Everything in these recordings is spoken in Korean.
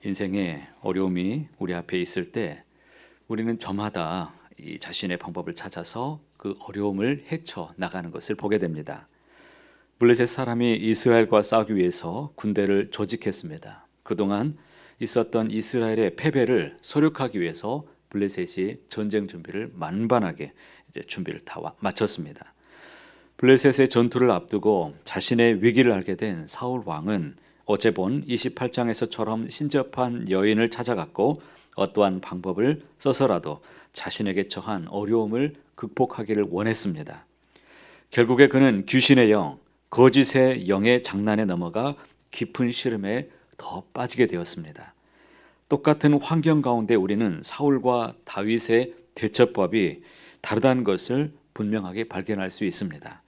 인생에 어려움이 우리 앞에 있을 때 우리는 저마다 이 자신의 방법을 찾아서 그 어려움을 헤쳐 나가는 것을 보게 됩니다. 블레셋 사람이 이스라엘과 싸우기 위해서 군대를 조직했습니다. 그동안 있었던 이스라엘의 패배를 서력하기 위해서 블레셋이 전쟁 준비를 만반하게 준비를 다 마쳤습니다. 블레셋의 전투를 앞두고 자신의 위기를 알게 된 사울 왕은 어제 본 28장에서처럼 신접한 여인을 찾아갔고 어떠한 방법을 써서라도 자신에게 처한 어려움을 극복하기를 원했습니다. 결국에 그는 귀신의 영, 거짓의 영의 장난에 넘어가 깊은 시름에 더 빠지게 되었습니다. 똑같은 환경 가운데 우리는 사울과 다윗의 대처법이 다르다는 것을 분명하게 발견할 수 있습니다.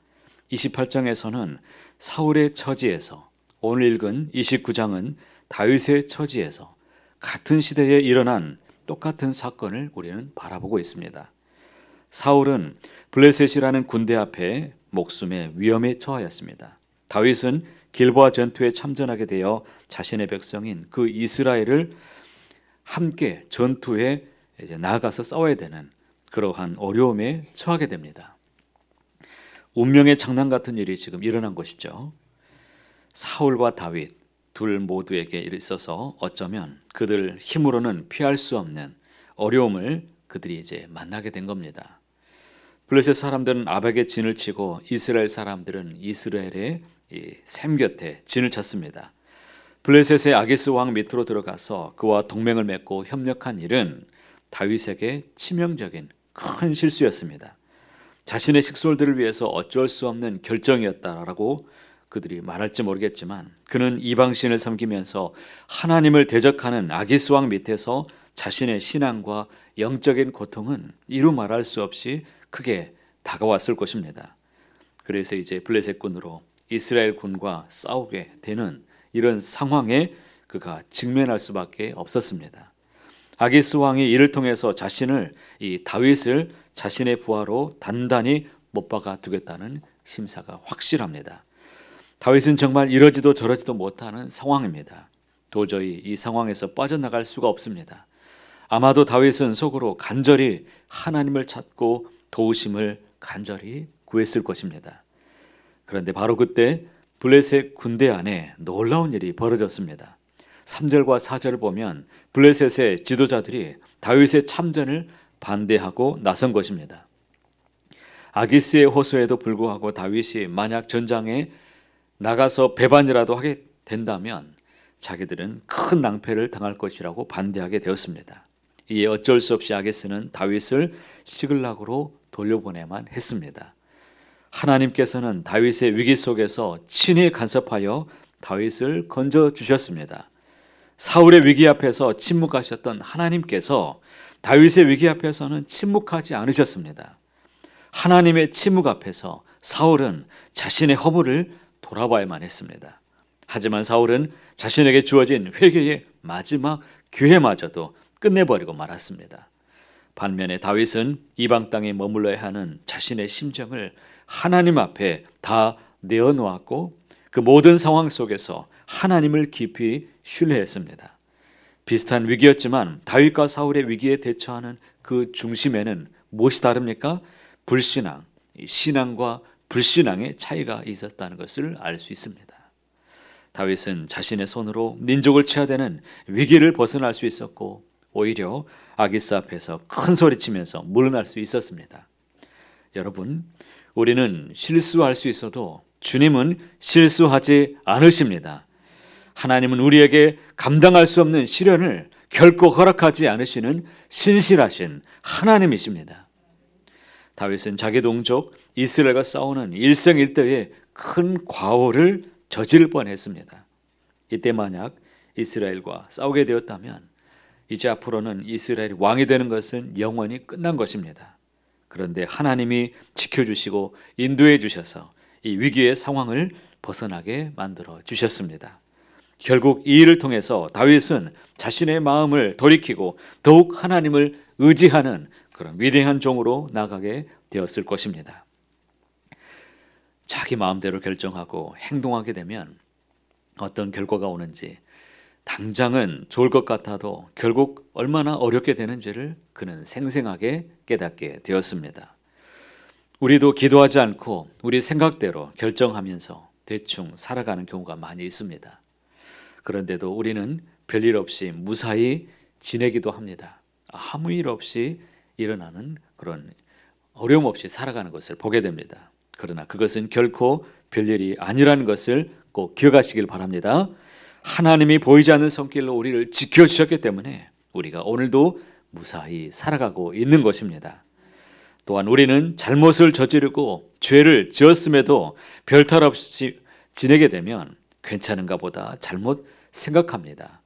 28장에서는 사울의 처지에서, 오늘 읽은 29장은 다윗의 처지에서 같은 시대에 일어난 똑같은 사건을 우리는 바라보고 있습니다. 사울은 블레셋이라는 군대 앞에 목숨의 위험에 처하였습니다. 다윗은 길보아 전투에 참전하게 되어 자신의 백성인 그 이스라엘을 함께 전투에 나아가서 싸워야 되는 그러한 어려움에 처하게 됩니다. 운명의 장난 같은 일이 지금 일어난 것이죠. 사울과 다윗 둘 모두에게 있어서 어쩌면 그들 힘으로는 피할 수 없는 어려움을 그들이 이제 만나게 된 겁니다. 블레셋 사람들은 아벡에 진을 치고 이스라엘 사람들은 이스라엘의 샘 곁에 진을 쳤습니다. 블레셋의 아기스 왕 밑으로 들어가서 그와 동맹을 맺고 협력한 일은 다윗에게 치명적인 큰 실수였습니다. 자신의 식솔들을 위해서 어쩔 수 없는 결정이었다라고 그들이 말할지 모르겠지만 그는 이방신을 섬기면서 하나님을 대적하는 아기스 왕 밑에서 자신의 신앙과 영적인 고통은 이루 말할 수 없이 크게 다가왔을 것입니다. 그래서 이제 블레셋 군으로 이스라엘 군과 싸우게 되는 이런 상황에 그가 직면할 수밖에 없었습니다. 아기스 왕이 이를 통해서 자신을 이 다윗을 자신의 부하로 단단히 못 박아 두겠다는 심사가 확실합니다. 다윗은 정말 이러지도 저러지도 못하는 상황입니다. 도저히 이 상황에서 빠져나갈 수가 없습니다. 아마도 다윗은 속으로 간절히 하나님을 찾고 도우심을 간절히 구했을 것입니다. 그런데 바로 그때 블레셋 군대 안에 놀라운 일이 벌어졌습니다. 3절과 4절을 보면 블레셋의 지도자들이 다윗의 참전을 반대하고 나선 것입니다. 아기스의 호소에도 불구하고 다윗이 만약 전장에 나가서 배반이라도 하게 된다면 자기들은 큰 낭패를 당할 것이라고 반대하게 되었습니다. 이에 어쩔 수 없이 아기스는 다윗을 시글락으로 돌려보내만 했습니다. 하나님께서는 다윗의 위기 속에서 친히 간섭하여 다윗을 건져주셨습니다. 사울의 위기 앞에서 침묵하셨던 하나님께서 다윗의 위기 앞에서는 침묵하지 않으셨습니다. 하나님의 침묵 앞에서 사울은 자신의 허물을 돌아봐야만 했습니다. 하지만 사울은 자신에게 주어진 회개의 마지막 기회마저도 끝내버리고 말았습니다. 반면에 다윗은 이방 땅에 머물러야 하는 자신의 심정을 하나님 앞에 다 내어놓았고 그 모든 상황 속에서 하나님을 깊이 신뢰했습니다. 비슷한 위기였지만 다윗과 사울의 위기에 대처하는 그 중심에는 무엇이 다릅니까? 불신앙, 신앙과 불신앙의 차이가 있었다는 것을 알 수 있습니다. 다윗은 자신의 손으로 민족을 쳐야 되는 위기를 벗어날 수 있었고 오히려 아기스 앞에서 큰 소리치면서 물러날 수 있었습니다. 여러분, 우리는 실수할 수 있어도 주님은 실수하지 않으십니다. 하나님은 우리에게 감당할 수 없는 시련을 결코 허락하지 않으시는 신실하신 하나님이십니다. 다윗은 자기 동족 이스라엘과 싸우는 일생일대의 큰 과오를 저지를 뻔했습니다. 이때 만약 이스라엘과 싸우게 되었다면 이제 앞으로는 이스라엘이 왕이 되는 것은 영원히 끝난 것입니다. 그런데 하나님이 지켜주시고 인도해 주셔서 이 위기의 상황을 벗어나게 만들어 주셨습니다. 결국 이 일을 통해서 다윗은 자신의 마음을 돌이키고 더욱 하나님을 의지하는 그런 위대한 종으로 나가게 되었을 것입니다. 자기 마음대로 결정하고 행동하게 되면 어떤 결과가 오는지 당장은 좋을 것 같아도 결국 얼마나 어렵게 되는지를 그는 생생하게 깨닫게 되었습니다. 우리도 기도하지 않고 우리 생각대로 결정하면서 대충 살아가는 경우가 많이 있습니다. 그런데도 우리는 별일 없이 무사히 지내기도 합니다. 아무 일 없이 일어나는 그런 어려움 없이 살아가는 것을 보게 됩니다. 그러나 그것은 결코 별일이 아니라는 것을 꼭 기억하시길 바랍니다. 하나님이 보이지 않는 손길로 우리를 지켜주셨기 때문에 우리가 오늘도 무사히 살아가고 있는 것입니다. 또한 우리는 잘못을 저지르고 죄를 지었음에도 별탈 없이 지내게 되면 괜찮은가 보다 잘못 생각합니다.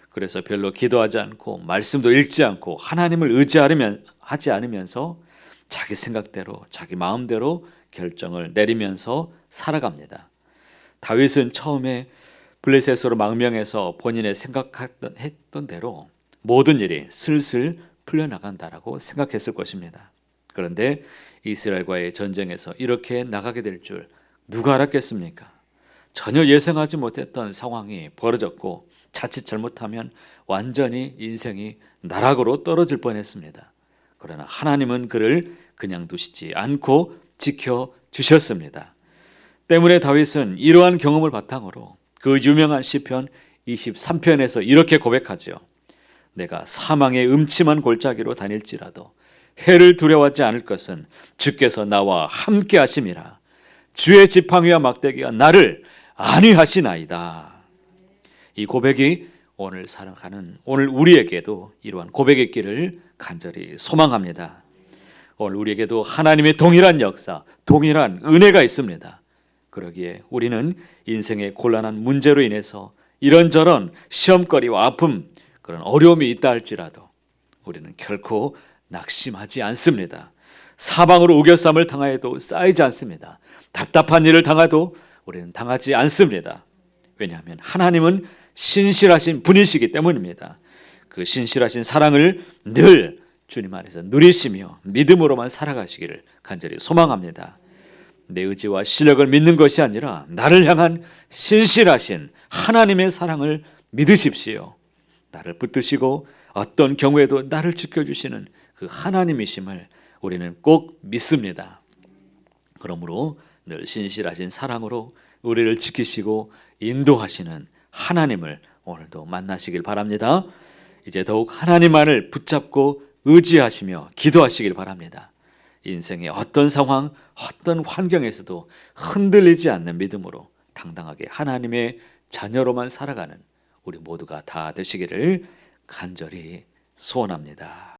그래서 별로 기도하지 않고 말씀도 읽지 않고 하나님을 의지하지 않으면서 자기 생각대로 자기 마음대로 결정을 내리면서 살아갑니다. 다윗은 처음에 블레셋으로 망명해서 본인의 생각했던 대로 모든 일이 슬슬 풀려나간다라고 생각했을 것입니다. 그런데 이스라엘과의 전쟁에서 이렇게 나가게 될 줄 누가 알았겠습니까? 전혀 예상하지 못했던 상황이 벌어졌고 자칫 잘못하면 완전히 인생이 나락으로 떨어질 뻔했습니다. 그러나 하나님은 그를 그냥 두시지 않고 지켜주셨습니다. 때문에 다윗은 이러한 경험을 바탕으로 그 유명한 시편 23편에서 이렇게 고백하죠. 내가 사망의 음침한 골짜기로 다닐지라도 해를 두려워하지 않을 것은 주께서 나와 함께 하심이라. 주의 지팡이와 막대기가 나를 안위하시나이다. 이 고백이 오늘 살아가는 오늘 우리에게도 이러한 고백의 길을 간절히 소망합니다. 오늘 우리에게도 하나님의 동일한 역사, 동일한 은혜가 있습니다. 그러기에 우리는 인생의 곤란한 문제로 인해서 이런저런 시험거리와 아픔, 그런 어려움이 있다 할지라도 우리는 결코 낙심하지 않습니다. 사방으로 우겨쌈을 당하여도 쌓이지 않습니다. 답답한 일을 당해도 우리는 당하지 않습니다. 왜냐하면 하나님은 신실하신 분이시기 때문입니다. 그 신실하신 사랑을 늘 주님 안에서 누리시며 믿음으로만 살아가시기를 간절히 소망합니다. 내 의지와 실력을 믿는 것이 아니라 나를 향한 신실하신 하나님의 사랑을 믿으십시오. 나를 붙드시고 어떤 경우에도 나를 지켜주시는 그 하나님이심을 우리는 꼭 믿습니다. 그러므로 늘 신실하신 사랑으로 우리를 지키시고 인도하시는 하나님을 오늘도 만나시길 바랍니다. 이제 더욱 하나님만을 붙잡고 의지하시며 기도하시길 바랍니다. 인생의 어떤 상황, 어떤 환경에서도 흔들리지 않는 믿음으로 당당하게 하나님의 자녀로만 살아가는 우리 모두가 다 되시기를 간절히 소원합니다.